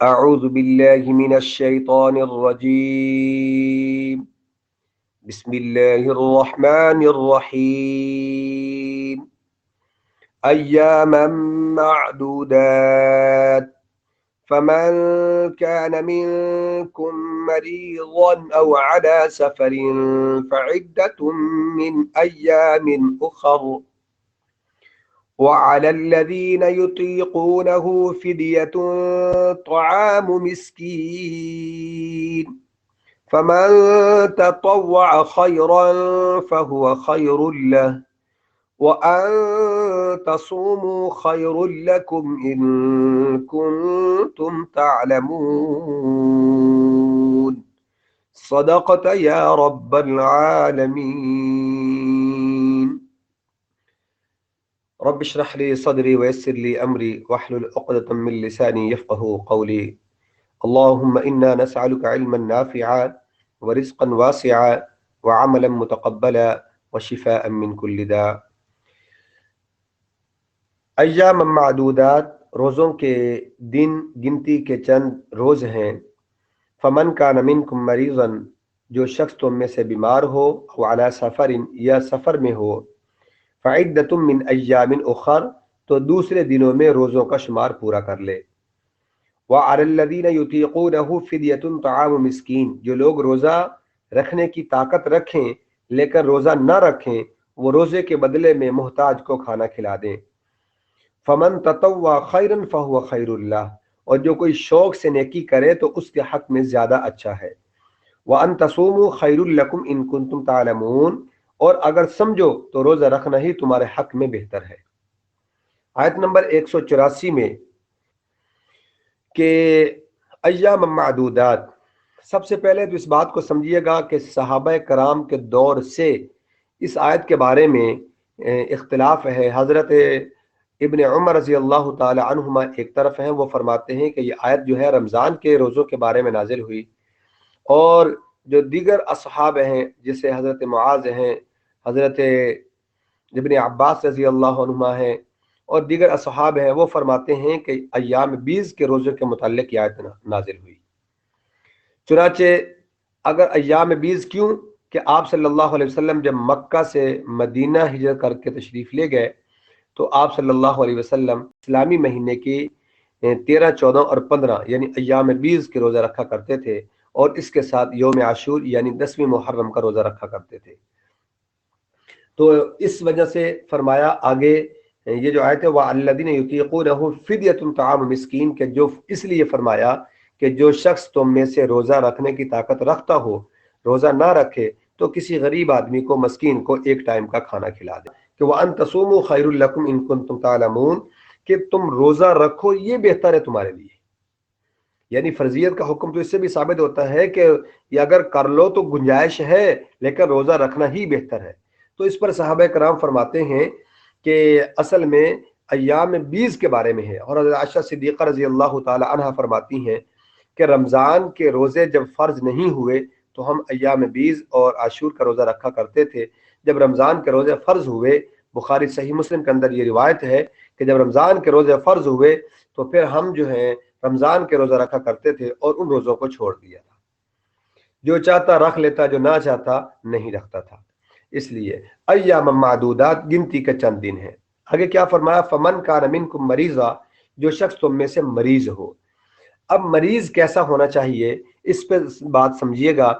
اعوذ باللہ من الشیطان الرجیم بسم اللہ الرحمن الرحیم ایاما معدودات فمن كان منكم مريضا أو على سفر فعدة من أيام أخر وعلى الذين يطيقونه فدية طعام مسكين فمن تطوع خيرا فهو خير له وأن تصوموا خير لكم إن كنتم تعلمون صدقت يا رب العالمين رب اشرح لي صدري ويسر لي أمري واحلل عقدة من لساني يفقهوا قولي اللهم إنا نسألك علما نافعا ورزقا واسعا وعملا متقبلا وشفاء من كل داء۔ ایام معدودات، روزوں کے دن گنتی کے چند روز ہیں۔ فمن کان منکم مریضا، جو شخص تم میں سے بیمار ہو، او علی سفر، یا سفر میں ہو، فعدۃ من ایام اخر، تو دوسرے دنوں میں روزوں کا شمار پورا کر لے۔ وعلی الذین یطیقونہ فدیۃ طعام مسکین، جو لوگ روزہ رکھنے کی طاقت رکھیں لیکن روزہ نہ رکھیں، وہ روزے کے بدلے میں محتاج کو کھانا کھلا دیں۔ فمن تطوع خیرا فہو خیر اللہ، اور جو کوئی شوق سے نیکی کرے تو اس کے حق میں زیادہ اچھا ہے۔ وَأَن تَصُومُوا خَيْرٌ لَكُمْ إِن كُنتُمْ تَعْلَمُونَ، اور اگر سمجھو تو روزہ رکھنا ہی تمہارے حق میں بہتر ہے۔ آیت نمبر 184 میں کہ ایام معدودات، سب سے پہلے تو اس بات کو سمجھیے گا کہ صحابہ کرام کے دور سے اس آیت کے بارے میں اختلاف ہے۔ حضرت ابن عمر رضی اللہ تعالی عنہما ایک طرف ہیں، وہ فرماتے ہیں کہ یہ آیت جو ہے رمضان کے روزوں کے بارے میں نازل ہوئی، اور جو دیگر اصحاب ہیں جیسے حضرت معاذ ہیں، حضرت ابن عباس رضی اللہ عنہما ہیں، اور دیگر اصحاب ہیں، وہ فرماتے ہیں کہ ایام 20 کے روزوں کے متعلق یہ آیت نازل ہوئی۔ چنانچہ اگر ایام 20 کیوں کہ آپ صلی اللہ علیہ وسلم جب مکہ سے مدینہ ہجرت کر کے تشریف لے گئے تو آپ صلی اللہ علیہ وسلم اسلامی مہینے کی 13، 14 اور 15 یعنی ایام 20 کے روزہ رکھا کرتے تھے، اور اس کے ساتھ یوم عاشور یعنی 10ویں محرم کا روزہ رکھا کرتے تھے۔ تو اس وجہ سے فرمایا آگے یہ جو آیت ہے وَالَّذِينَ يُطِيقُونَهُ فِدْيَةٌ طَعَامُ مِسْكِين، کہ جو اس لیے فرمایا کہ جو شخص تم میں سے روزہ رکھنے کی طاقت رکھتا ہو روزہ نہ رکھے تو کسی غریب آدمی کو، مسکین کو ایک ٹائم کا کھانا کھلا دے۔ کہ وَأَن تَصُومُوا خَيْرٌ لَكُمْ إِن كُنتُمْ تَعْلَمُونَ، کہ تم روزہ رکھو یہ بہتر ہے تمہارے لیے۔ یعنی فرضیت کا حکم تو اس سے بھی ثابت ہوتا ہے کہ یہ اگر کر لو تو گنجائش ہے، لیکن روزہ رکھنا ہی بہتر ہے۔ تو اس پر صحابہ کرام فرماتے ہیں کہ اصل میں ایام 20 کے بارے میں ہے، اور حضرت عائشہ صدیقہ رضی اللہ تعالی عنہا فرماتی ہیں کہ رمضان کے روزے جب فرض نہیں ہوئے تو ہم ایام 20 اور عاشور کا روزہ رکھا کرتے تھے۔ جب رمضان کے روزے فرض ہوئے، بخاری صحیح مسلم کے اندر یہ روایت ہے کہ جب رمضان کے روزے فرض ہوئے تو پھر ہم جو ہیں رمضان کے روزہ رکھا کرتے تھے اور ان روزوں کو چھوڑ دیا تھا، جو چاہتا رکھ لیتا، جو نہ چاہتا نہیں رکھتا تھا۔ اس لیے ایام معدودات گنتی کے چند دن ہیں۔ آگے کیا فرمایا؟ فمن کان منکم مریضا، جو شخص تم میں سے مریض ہو۔ اب مریض کیسا ہونا چاہیے اس پہ بات سمجھیے گا۔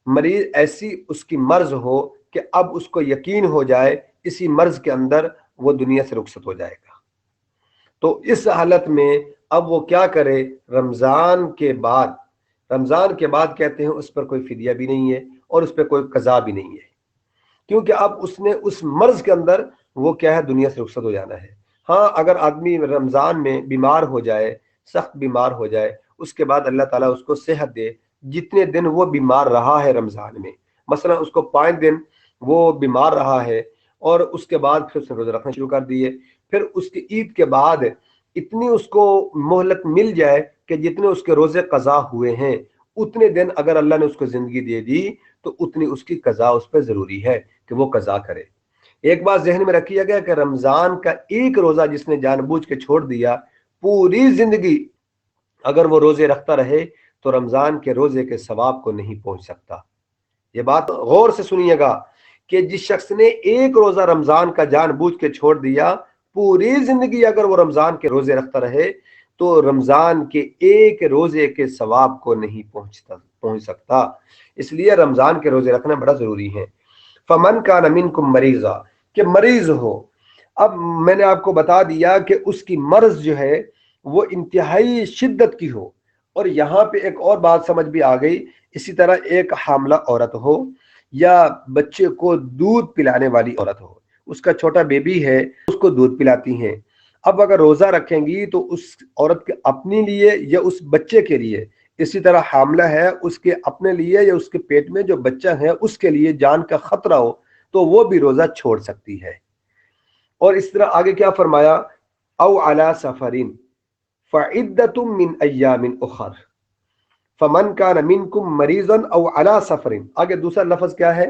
مریض ایسی اس کی مرض ہو کہ اب اس کو یقین ہو جائے اسی مرض کے اندر وہ دنیا سے رخصت ہو جائے گا، تو اس حالت میں اب وہ کیا کرے؟ رمضان کے بعد کہتے ہیں اس پر کوئی فدیہ بھی نہیں ہے اور اس پہ کوئی قضا بھی نہیں ہے، کیونکہ اب اس نے اس مرض کے اندر وہ کیا ہے، دنیا سے رخصت ہو جانا ہے۔ ہاں اگر آدمی رمضان میں بیمار ہو جائے، سخت بیمار ہو جائے، اس کے بعد اللہ تعالیٰ اس کو صحت دے، جتنے دن وہ بیمار رہا ہے رمضان میں، مثلا اس کو 5 دن وہ بیمار رہا ہے اور اس کے بعد پھر اس نے روزہ رکھنا شروع کر دیے، پھر اس کی عید کے بعد اتنی اس کو مہلت مل جائے کہ جتنے اس کے روزے قضا ہوئے ہیں اتنے دن اگر اللہ نے اس کو زندگی دے دی تو اتنی اس کی قضا اس پہ ضروری ہے کہ وہ قضا کرے۔ ایک بات ذہن میں رکھیے گا کہ رمضان کا ایک روزہ جس نے جان بوجھ کے چھوڑ دیا، پوری زندگی اگر وہ روزے رکھتا رہے تو رمضان کے روزے کے ثواب کو نہیں پہنچ سکتا۔ یہ بات غور سے سنیے گا کہ جس شخص نے ایک روزہ رمضان کا جان بوجھ کے چھوڑ دیا، پوری زندگی اگر وہ رمضان کے روزے رکھتا رہے تو رمضان کے ایک روزے کے ثواب کو نہیں پہنچ سکتا۔ اس لیے رمضان کے روزے رکھنا بڑا ضروری ہے۔ فمن کان منکم مریضا، کہ مریض ہو۔ اب میں نے آپ کو بتا دیا کہ اس کی مرض جو ہے وہ انتہائی شدت کی ہو، اور یہاں پہ ایک اور بات سمجھ بھی آ گئی، اسی طرح ایک حاملہ عورت ہو یا بچے کو دودھ پلانے والی عورت ہو، اس کا چھوٹا بیبی ہے، اس کو دودھ پلاتی ہیں۔ اب اگر روزہ رکھیں گی تو اس عورت کے اپنے لیے یا اس بچے کے لیے، اسی طرح حاملہ ہے اس کے اپنے لیے یا اس کے پیٹ میں جو بچہ ہے اس کے لیے جان کا خطرہ ہو تو وہ بھی روزہ چھوڑ سکتی ہے۔ اور اس طرح آگے کیا فرمایا، او علی سفرین فعدۃ من ایام اخر فمن کان منکم مریضا او علی سفر۔ آگے دوسرا لفظ کیا ہے،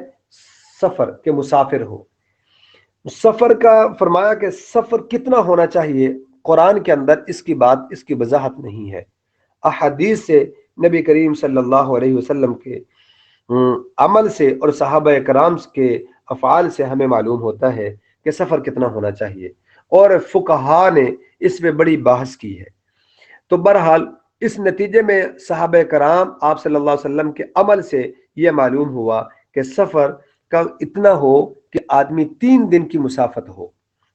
سفر، کہ مسافر ہو۔ سفر کا فرمایا کہ سفر کتنا ہونا چاہیے، قرآن کے اندر اس کی بات، اس کی وضاحت نہیں ہے۔ احادیث سے نبی کریم صلی اللہ علیہ وسلم کے عمل سے اور صحابہ کرام کے افعال سے ہمیں معلوم ہوتا ہے کہ سفر کتنا ہونا چاہیے، اور فقہا نے اس میں بڑی بحث کی ہے۔ تو بہرحال اس نتیجے میں صحابہ کرام آپ صلی اللہ علیہ وسلم کے عمل سے یہ معلوم ہوا کہ سفر کا اتنا ہو کہ آدمی 3 دن کی مسافت ہو،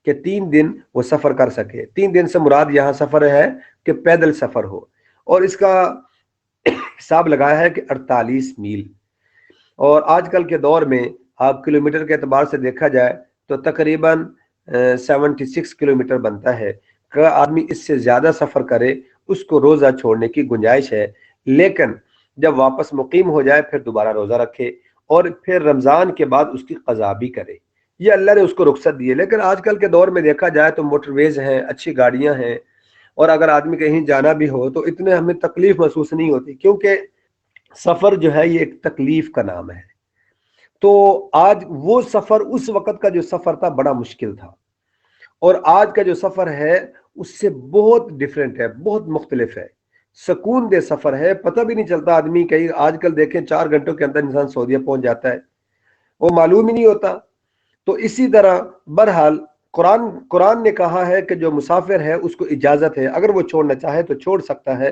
کہ 3 دن وہ سفر کر سکے۔ 3 دن سے مراد یہاں سفر ہے کہ پیدل سفر ہو، اور اس کا حساب لگایا ہے کہ 48 میل، اور آج کل کے دور میں آپ کلومیٹر کے اعتبار سے دیکھا جائے تو تقریباً 76 کلومیٹر بنتا ہے۔ کہ آدمی اس سے زیادہ سفر کرے اس کو روزہ چھوڑنے کی گنجائش ہے، لیکن جب واپس مقیم ہو جائے پھر دوبارہ روزہ رکھے، اور پھر رمضان کے بعد اس کی قضا بھی کرے۔ یہ اللہ نے اس کو رخصت دی ہے۔ لیکن آج کل کے دور میں دیکھا جائے تو موٹر ویز ہیں، اچھی گاڑیاں ہیں، اور اگر آدمی کہیں جانا بھی ہو تو اتنے ہمیں تکلیف محسوس نہیں ہوتی، کیونکہ سفر جو ہے یہ ایک تکلیف کا نام ہے۔ تو آج وہ سفر، اس وقت کا جو سفر تھا بڑا مشکل تھا، اور آج کا جو سفر ہے اس سے بہت ڈیفرنٹ ہے، بہت مختلف ہے، سکون دہ سفر ہے، پتہ بھی نہیں چلتا آدمی کہیں آج کل دیکھیں 4 گھنٹوں کے اندر انسان سعودیہ پہنچ جاتا ہے، وہ معلوم ہی نہیں ہوتا۔ تو اسی طرح بہرحال قرآن نے کہا ہے کہ جو مسافر ہے اس کو اجازت ہے، اگر وہ چھوڑنا چاہے تو چھوڑ سکتا ہے،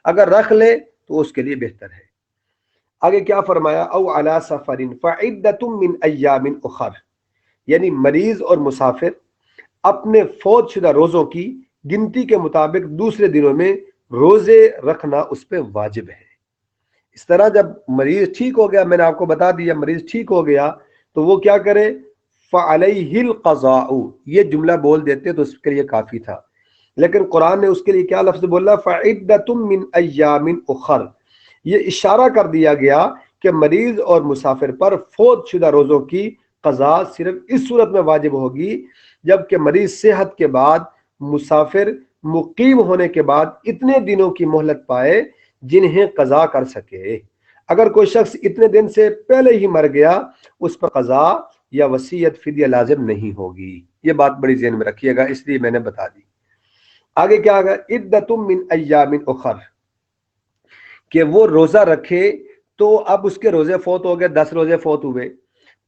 اگر رکھ لے تو اس کے لیے بہتر ہے۔ آگے کیا فرمایا، او علی سفر فعدۃ من ایام اخر، یعنی مریض اور مسافر اپنے فوت شدہ روزوں کی گنتی کے مطابق دوسرے دنوں میں روزے رکھنا اس پہ واجب ہے۔ اس طرح جب مریض ٹھیک ہو گیا، میں نے آپ کو بتا دیا مریض ٹھیک ہو گیا تو وہ کیا کرے، فعلیہ القضاء، یہ جملہ بول دیتے تو اس کے لیے کافی تھا، لیکن قرآن نے اس کے لیے کیا لفظ بولا، فعدۃ من ایام اخر، یہ اشارہ کر دیا گیا کہ مریض اور مسافر پر فوت شدہ روزوں کی قضا صرف اس صورت میں واجب ہوگی جبکہ مریض صحت کے بعد، مسافر مقیم ہونے کے بعد اتنے دنوں کی مہلت پائے جنہیں قضا کر سکے۔ اگر کوئی شخص اتنے دن سے پہلے ہی مر گیا اس پر قضا یا وصیت فدیہ لازم نہیں ہوگی۔ یہ بات بڑی ذہن میں رکھیے گا، اس لیے میں نے بتا دی۔ آگے کیا آگا، عدۃ من ایام اخر، کہ وہ روزہ رکھے تو اب اس کے روزے فوت ہو گئے، 10 روزے فوت ہوئے،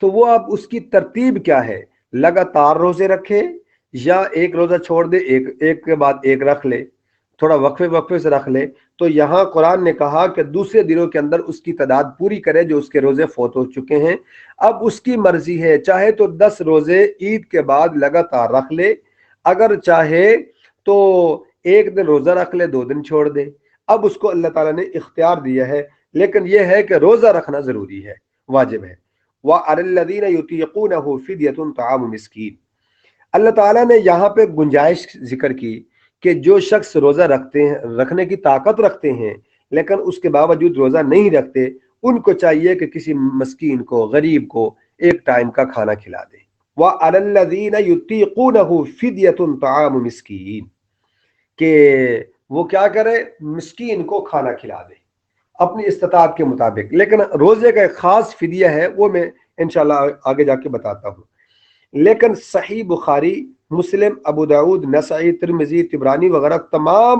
تو وہ اب اس کی ترتیب کیا ہے، لگاتار روزے رکھے یا ایک روزہ چھوڑ دے، ایک کے بعد ایک رکھ لے، تھوڑا وقفے سے رکھ لے۔ تو یہاں قرآن نے کہا کہ دوسرے دنوں کے اندر اس کی تعداد پوری کرے جو اس کے روزے فوت ہو چکے ہیں۔ اب اس کی مرضی ہے، چاہے تو 10 روزے عید کے بعد لگاتار رکھ لے، اگر چاہے تو ایک دن روزہ رکھ لے، 2 دن چھوڑ دے، اب اس کو اللہ تعالیٰ نے اختیار دیا ہے، لیکن یہ ہے کہ روزہ رکھنا ضروری ہے، واجب ہے۔ وَعَلَى الَّذِينَ يُطِيقُونَهُ فِدْيَةٌ طَعَامُ مِسْكِينٍ، اللہ تعالیٰ نے یہاں پہ گنجائش ذکر کی کہ جو شخص روزہ رکھنے کی طاقت رکھتے ہیں لیکن اس کے باوجود روزہ نہیں رکھتے، ان کو چاہیے کہ کسی مسکین کو، غریب کو ایک ٹائم کا کھانا کھلا دیں۔ وَعَلَى الَّذِينَ يُطِيقُونَهُ فِدْيَةٌ طَعَامُ مِسْكِينٍ، کہ وہ کیا کرے، مسکین کو کھانا کھلا دے اپنی استطاعت کے مطابق، لیکن روزے کا ایک خاص فدیہ ہے وہ میں انشاءاللہ آگے جا کے بتاتا ہوں۔ لیکن صحیح بخاری، مسلم، ابو داؤد، نسائی، ترمذی، طبرانی وغیرہ تمام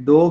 2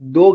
2